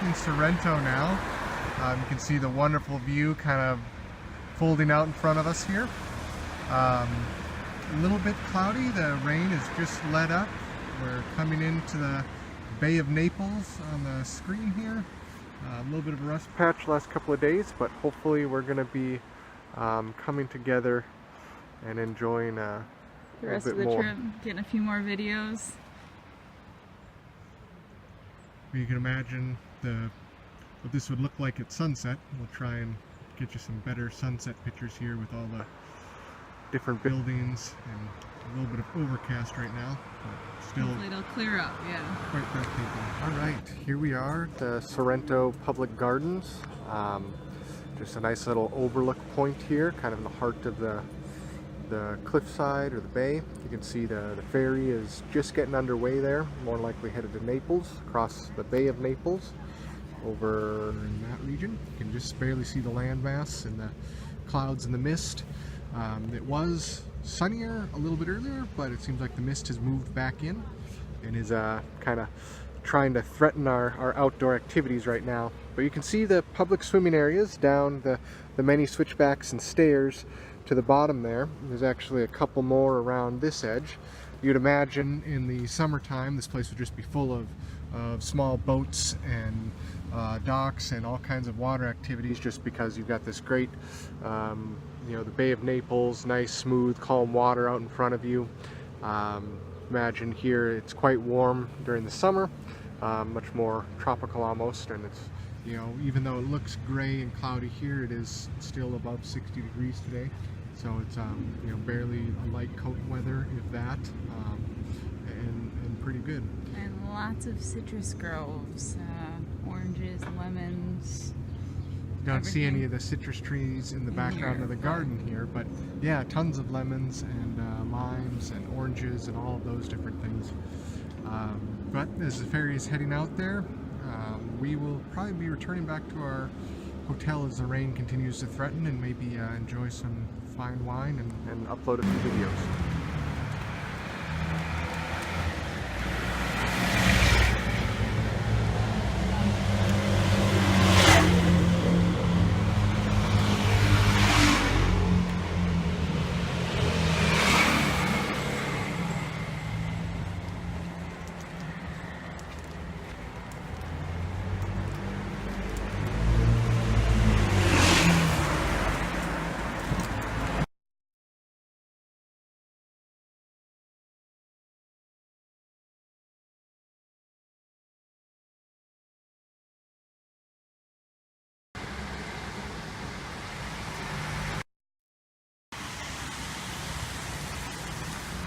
in Sorrento now. You can see the wonderful view kind of folding out in front of us here. A little bit cloudy, the rain is just let up. We're coming into the Bay of Naples on the screen here. A little bit of a rust patch last couple of days, but hopefully we're going to be coming together and enjoying the rest of the trip, getting a few more videos. You can imagine what this would look like at sunset. We'll try and get you some better sunset pictures here with all the different buildings and a little bit of overcast right now, but still hopefully it'll clear up, yeah. Quite breathtaking. Alright, here we are at the Sorrento Public Gardens. Just a nice little overlook point here, kind of in the heart of the cliffside or the bay. You can see the ferry is just getting underway there, more likely headed to Naples, across the Bay of Naples, over in that region. You can just barely see the landmass and the clouds and the mist. It was sunnier a little bit earlier, but it seems like the mist has moved back in and is kind of trying to threaten our outdoor activities right now. But you can see the public swimming areas down the many switchbacks and stairs to the bottom there. There's actually a couple more around this edge. You'd imagine in the summertime this place would just be full of small boats and docks and all kinds of water activities, just because you've got this great you know, the Bay of Naples, nice smooth calm water out in front of you. Imagine here it's quite warm during the summer, much more tropical almost, and it's, you know, even though it looks gray and cloudy here, it is still above 60 degrees today. So it's you know, barely a light coat weather, if that, and pretty good. And lots of citrus groves, oranges, lemons. Don't see any of the citrus trees in the background of the garden here, but yeah, tons of lemons and limes and oranges and all of those different things. But as the ferry is heading out there, we will probably be returning back to our hotel as the rain continues to threaten, and maybe enjoy some fine wine and upload a few videos.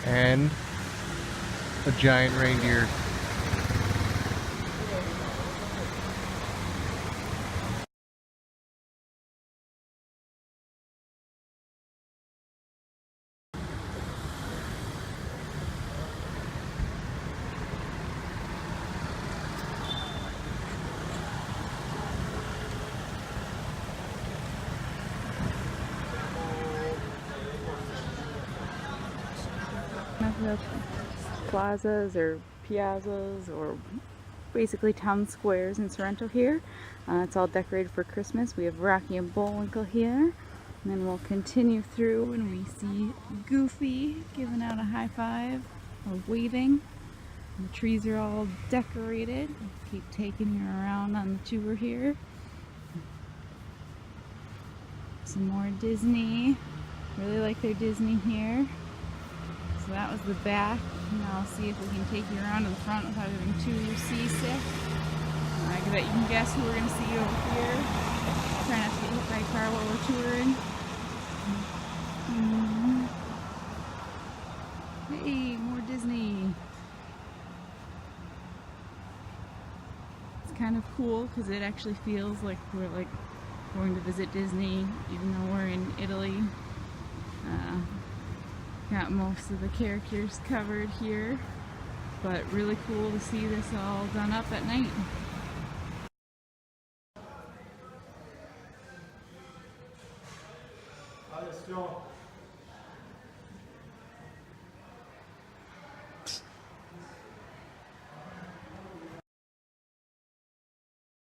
And a giant reindeer. The plazas or piazzas, or basically town squares in Sorrento here. It's all decorated for Christmas. We have Rocky and Bullwinkle here, and then we'll continue through and we see Goofy giving out a high five or waving. And the trees are all decorated. Keep taking you around on the tour here. Some more Disney. Really like their Disney here. So that was the back. Now I'll see if we can take you around to the front without getting too seasick. I bet you can guess who we're going to see over here. Try not to get hit by a car while we're touring. Hey, more Disney. It's kind of cool because it actually feels like we're like going to visit Disney, even though we're in Italy. Got most of the characters covered here, but really cool to see this all done up at night.